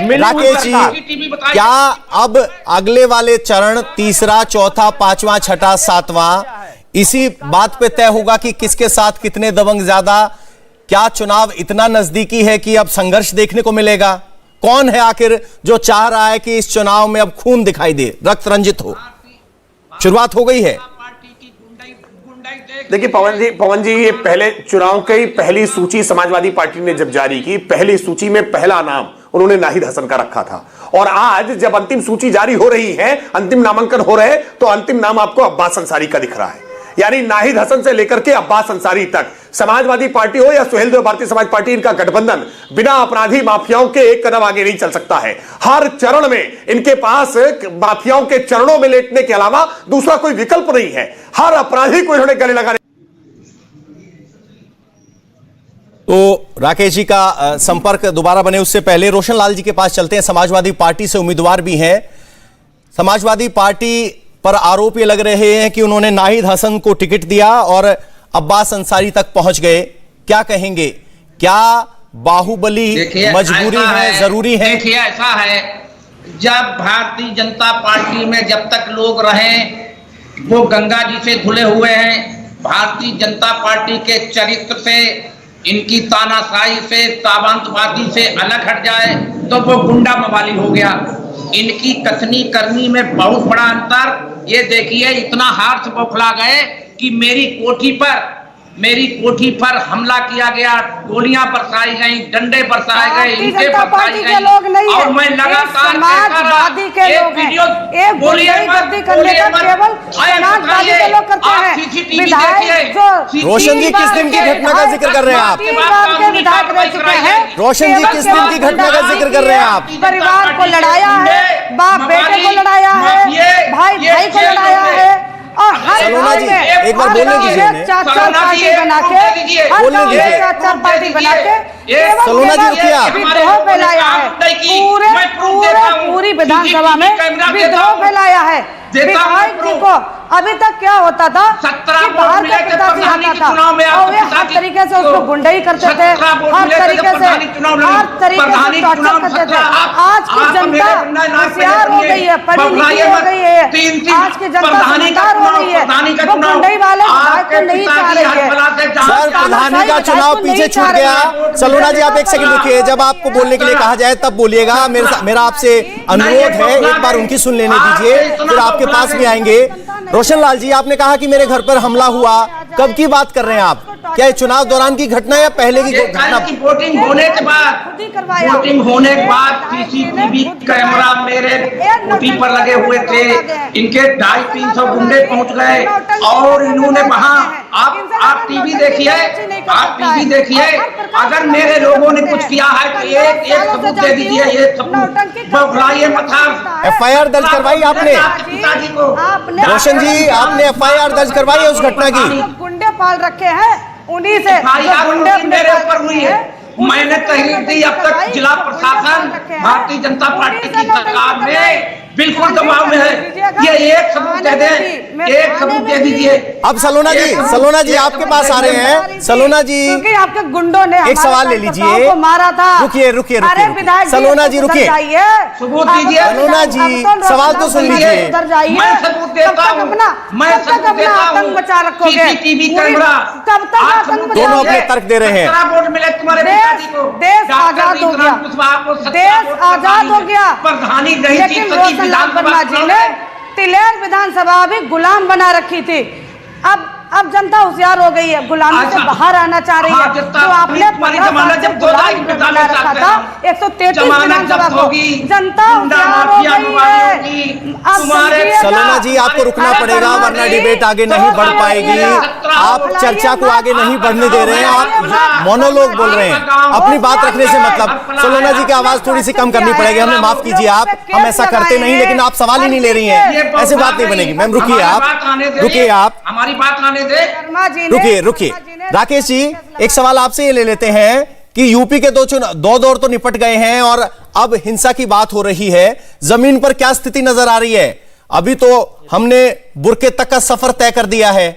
राकेश जी, क्या अब अगले वाले चरण तीसरा, चौथा, पांचवा, छठा, सातवां इसी बात पे तय होगा कि किसके साथ कितने दबंग ज्यादा? क्या चुनाव इतना नजदीकी है कि अब संघर्ष देखने को मिलेगा? कौन है आखिर जो चाह रहा है कि इस चुनाव में अब खून दिखाई दे, रक्त रंजित हो? शुरुआत हो गई है। देखिए पवन जी, ये पहले चुनाव की पहली सूची समाजवादी पार्टी ने जब जारी की, पहली सूची में पहला नाम उन्होंने नाहिद हसन का रखा था। और आज जब अंतिम सूची जारी हो रही है, अंतिम नामांकन हो रहे हैं, तो अंतिम नाम आपको अब्बास अंसारी का दिख रहा है। यानी नाहिद हसन से लेकर के अब्बास अंसारी तक, समाजवादी पार्टी हो या सुहेलदेव भारतीय समाज पार्टी, इनका गठबंधन बिना अपराधी माफियाओं के एक कदम आगे नहीं चल सकता है। हर चरण में इनके पास माफियाओं के चरणों में लेटने के अलावा दूसरा कोई विकल्प नहीं है। हर अपराधी को इन्होंने गले लगाने। तो राकेश जी का संपर्क दोबारा बने उससे पहले रोशन लाल जी के पास चलते हैं। समाजवादी पार्टी से उम्मीदवार भी हैं। समाजवादी पार्टी पर आरोप ये लग रहे हैं कि उन्होंने नाहिद हसन को टिकट दिया और अब्बास अंसारी तक पहुंच गए। क्या कहेंगे? क्या बाहुबली मजबूरी है, जरूरी है? देखिए, ऐसा है, जब भारतीय जनता पार्टी में जब तक लोग रहे वो गंगा जी से धुले हुए हैं, भारतीय जनता पार्टी के चरित्र से, इनकी तानाशाही से, ताबंतवादी से अलग हट जाए तो वो गुंडा मवाली हो गया। इनकी कथनी करनी में बहुत बड़ा अंतर। ये देखिए, इतना हाथ से बौखला गए कि मेरी कोठी पर हमला किया गया, गोलियां बरसाई गई, डंडे बरसाए गए, ईंटें बरसाई गई, और मैं लगातार समाजवादी के लोग हैं। एक गुंडागर्दी करने का केवल समाजवादी के लोग करते हैं। विधायक रोशन जी किस दिन की घटना का जिक्र कर रहे हैं आप? विधायक रह चुके हैं। रोशन जी किस दिन की घटना का जिक्र कर रहे हैं आप? परिवार को लड़ाया है, बाप बेटे को लड़ाया है, भाई भाई को लड़ाया है, और हर सलोना जी एक बार बोलने दीजिए उन्हें। चार पार्टी बना के, बोलने दीजिए। चार पार्टी बना के सलोना जी रुकिए आप। विद्रोह फैलाया है, पूरी विधानसभा में विद्रोह फैलाया है। विधायक जी को अभी तक क्या होता था कि बाहर का पिताजी आता था और वे हर तरीके से उसको गुंडाई करते थे, हर तरीके से टॉर्चर करते थे। आज की जनता होशियार हो गई है, पढ़ी लिखी हो गई है, आज की जनता समझदार हो गई है। वो गुंडाई वाले विधायक को नहीं चाह रही है। सर, प्रधानी का चुनाव पीछे छूट गया। सलोना जी आप एक सेकंड रुकिए, जब आपको बोलने के लिए कहा जाए तब बोलिएगा। मेरा आपसे अनुरोध है, एक बार उनकी सुन लेने दीजिए, फिर आपके पास भी आएंगे। रोशन लाल जी, आपने कहा कि मेरे घर पर हमला हुआ, कब की बात कर रहे हैं आप? क्या ये चुनाव दौरान की घटना या पहले की घटना? वोटिंग होने के बाद सीसीटीवी कैमरा मेरे कोठी पर लगे हुए थे। इनके 250-300 गुंडे पहुंच गए और इन्होंने वहां, आप टीवी देखिए, अगर मेरे लोगों ने कुछ किया है तो एक सबूत दे दीजिए, ये सबूत बौखलाइए मत। एफआईआर दर्ज करवाई आपने? रोशन जी, आपने एफआईआर दर्ज करवाई है उस घटना की? गुंडे पाल रखे हैं, उन्हीं से गुंडे मेरे ऊपर हुई है। मैंने तहरीर दी, अब तक जिला प्रशासन भारतीय जनता पार्टी की सरकार में बिल्कुल दबाव में है। ये एक सबूत दे दें, एक सबूत दे दीजिए। अब सलोना जी आपके पास आ रहे हैं। सलोना जी, क्योंकि आपके गुंडों ने एक सवाल ले लीजिए। मारा था। रुकिए सलोना जी, रुकिए। सबूत दीजिए। सलोना जी, सवाल तो सुन लीजिए। मैं सबूत देता हूं, मैं सबूत देता हूं। बचा रखोगे सीसीटीवी कैमरा, कब तक आतंक दोनों अपने तर्क दे रहे हैं। वोट मिले तुम्हारे पिताजी को। देश आजाद हो गया, देश आजाद हो गया, प्रधानी रही थी लेकिन वर्मा जी ने तिलेर विधानसभा भी गुलाम बना रखी थी। अब जनता होशियार हो गई है, गुलामी से बाहर आना चाह रही है। तो आपने 15 साल जब गुलाम बना रखा था 133 विधानसभा को, जनता होशियार हो गई है। सलोना जी, आपको रुकना पड़ेगा वरना डिबेट आगे नहीं बढ़ पाएगी। आप चर्चा को आगे नहीं बढ़ने दे रहे हैं, आप मोनोलॉग बोल रहे हैं, अपनी बात रखने से मतलब। सलोना जी की आवाज थोड़ी सी कम करनी पड़ेगी, हमें माफ कीजिए आप, हम ऐसा करते नहीं, लेकिन आप सवाल ही नहीं ले रही हैं, ऐसे बात नहीं बनेगी। मैम रुकिए आप, हमारी बात आने दे। रुकिए। राकेश जी, एक सवाल आपसे ये ले लेते हैं कि यूपी के दो दौर तो निपट गए हैं और अब हिंसा की बात हो रही है। जमीन पर क्या स्थिति नजर आ रही है? अभी तो हमने बुरके तक का सफर तय कर दिया है,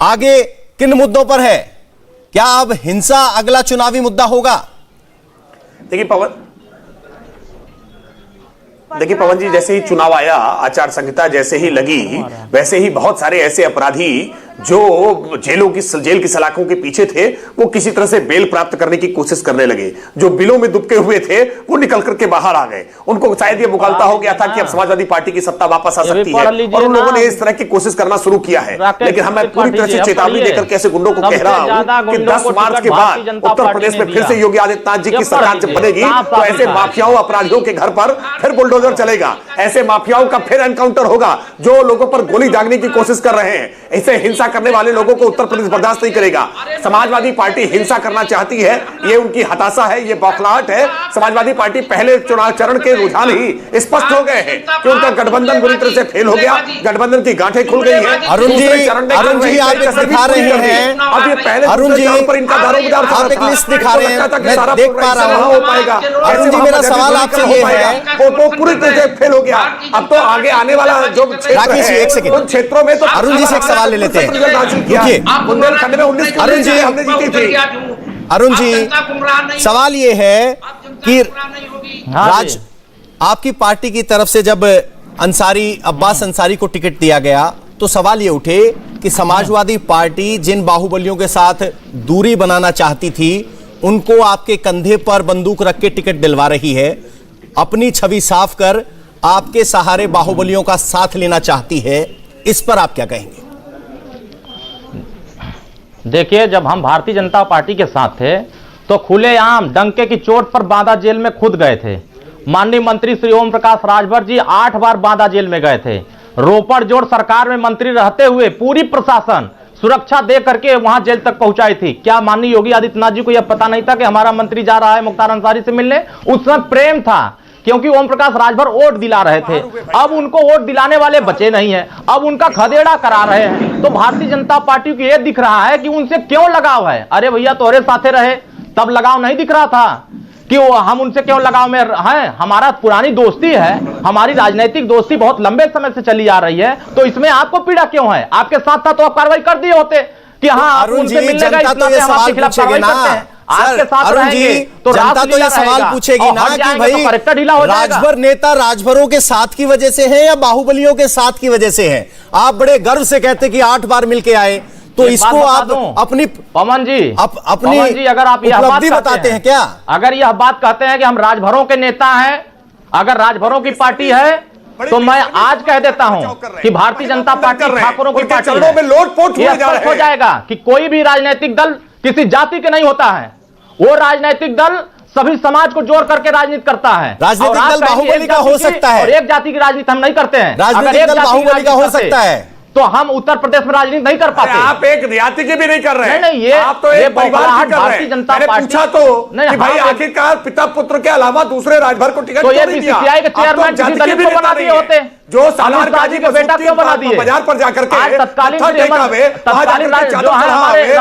आगे किन मुद्दों पर है? क्या अब हिंसा अगला चुनावी मुद्दा होगा? देखिए देखिए पवन जी, जैसे ही चुनाव आया, आचार संहिता जैसे ही लगी, वैसे ही बहुत सारे ऐसे अपराधी जो जेल की सलाखों के पीछे थे, वो किसी तरह से बेल प्राप्त करने की कोशिश करने लगे। जो बिलों में दुबके हुए थे वो निकल करके बाहर आ गए। उनको शायद ये मुगालता हो गया था कि अब समाजवादी पार्टी की सत्ता वापस आ सकती है, और उन लोगों ने इस तरह की कोशिश करना शुरू किया है। लेकिन मैं पूरी तरह से चेतावनी देकर के ऐसे गुंडों को कह रहा हूं कि 10 मार्च के बाद उत्तर प्रदेश में फिर से योगी आदित्यनाथ जी की सरकार जब बनेगी तो ऐसे माफियाओं अपराधियों के घर पर फिर बुलडोजर चलेगा। ऐसे माफियाओं का फिर एनकाउंटर होगा जो लोगों पर गोली दागने की कोशिश कर रहे हैं। ऐसे हिंसा करने वाले लोगों को उत्तर प्रदेश बर्दाश्त नहीं करेगा। समाजवादी पार्टी हिंसा करना चाहती है, ये उनकी हताशा है, ये बौखलाहट है। समाजवादी पार्टी पहले चुनाव चरण के रुझान ही स्पष्ट हो गए हैं कि उनका गठबंधन बुरी तरह से फेल हो गया, गठबंधन की गांठें खुल गई है। अरुण जी आप एक दिखा रहे हैं, अब ये पहले अरुण जी पर इनका दारोमदार आप एक लिस्ट दिखा रहे हैं, मैं देख पा रहा हो हूं। पाएगा। अरुण जी मेरा सवाल आपसे ये है, वो पूरी तरह से फेल हो गया। अब तो आगे आने वाला जो क्षेत्र राकेश जी, है, एक सेकंड। उन क्षेत्रों में तो अरुण जी से एक सवाल ले लेते हैं। रुकिए। बुंदेलखंड में 19 अरुण जी, हमने जीती थी। अरुण जी सवाल ये है कि राज आपकी पार्टी की तरफ से जब अब्बास अंसारी को टिकट दिया गया तो सवाल ये उठे कि समाजवादी पार्टी जिन बाहुबलियों के साथ दूरी बनाना चाहती थी उनको आपके कंधे पर बंदूक रख के टिकट दिलवा रही है, अपनी छवि साफ कर आपके सहारे बाहुबलियों का साथ लेना चाहती है। इस पर आप क्या कहेंगे? देखिए, जब हम भारतीय जनता पार्टी के साथ थे तो खुलेआम डंके की चोट पर बांदा जेल में खुद गए थे। माननीय मंत्री श्री ओम प्रकाश राजभर जी 8 बार बांदा जेल में गए थे। रोपड़ जोड़ सरकार में मंत्री रहते हुए पूरी प्रशासन सुरक्षा दे करके वहां जेल तक पहुंचाई थी। क्या माननीय योगी आदित्यनाथ जी को यह पता नहीं था कि हमारा मंत्री जा रहा है मुख्तार अंसारी से मिलने? उस समय प्रेम था क्योंकि ओम प्रकाश राजभर वोट दिला रहे थे। अब उनको वोट दिलाने वाले बचे नहीं है, अब उनका खदेड़ा करा रहे हैं। तो भारतीय जनता पार्टी को यह दिख रहा है कि उनसे क्यों लगाव है। अरे भैया तोहरे साथे रहे तब लगाव नहीं दिख रहा था कि वो हम उनसे क्यों लगाव में हैं? हमारा पुरानी दोस्ती है, हमारी राजनीतिक दोस्ती बहुत लंबे समय से चली आ रही है, तो इसमें आपको पीड़ा क्यों है? आपके साथ था तो आप कार्रवाई कर दिए होते कि हाँ उनसे मिलने का इस नाते हम आपके खिलाफ कार्रवाई करते हैं। आपके साथ अरुण जी, तो जनता तो ये सवाल पूछेगी ना कि भाई राजभर नेता राजभरों के साथ की वजह से है या बाहुबलियों के साथ की वजह से है? आप बड़े गर्व से कहते कि 8 बार मिलके आए, तो इसको आप अपनी पवन जी अपनी अगर आप यह बात बताते हैं क्या? अगर यह बात कहते हैं कि हम राजभरों के नेता हैं, अगर राजभरों की पार्टी है तो मैं आज कह देता हूं कि भारतीय जनता पार्टी ठाकुरों की पार्टी है। यह स्पष्ट हो जाएगा कि कोई भी राजनीतिक दल किसी जाति के नहीं होता है। वो राजनीतिक दल सभी समाज को जोड़ करके राजनीति करता है। राजनीतिक दल बाहुबली का हो सकता है और एक जाति की राजनीति हम नहीं करते हैं। राजनीतिक दल बाहुबली का हो सकता है तो हम उत्तर प्रदेश में राजनीति नहीं कर पाते। आप एक रियाती की भी नहीं कर रहे हैं। नहीं, ये आप तो एक परिवार की कर रहे भारतीय जनता हैं। पार्टी पूछा तो कि भाई आखिरकार पिता पुत्र के अलावा दूसरे राजभर को टिकट क्यों नहीं दिया? बीसीसीआई के चेयरमैन किसी दलित को बना दिए होते जो सालार काजी का बेटा क्यों बना दिए? बाजार पर जाकर के तत्कालीन जो हमारे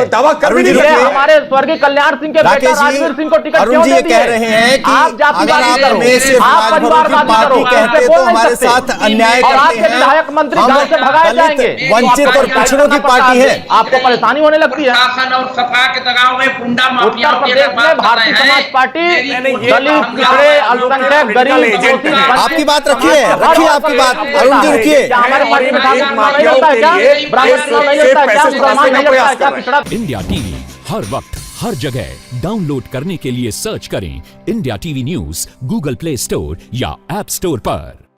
दावा कर भी नहीं रहे। हमारे स्वर्गीय कल्याण सिंह के बेटा राजवीर सिंह को टिकट क्यों दे दिए? कह रहे हैं कि आप जातिवादी करो, आप परिवारवादी करो, कहते तो हमारे साथ अन्याय करते हैं। विधायक मंत्री गांव से भगाए जाएंगे। वंचित और पिछड़ों की पार्टी है। आपको परेशानी होने लगती है। शासन और सपा के दबाव में गुंडा माफिया उत्तर प्रदेश में भारतीय समाज पार्टी दलित पिछड़े अल्पसंख्यक गरीब आपकी बात रखिए आपकी बात। अरुण जी रुकिए। हमारे पार्टी में इंडिया टीवी हर वक्त हर जगह डाउनलोड करने के लिए सर्च करें India TV news Google play store या ऐप स्टोर पर।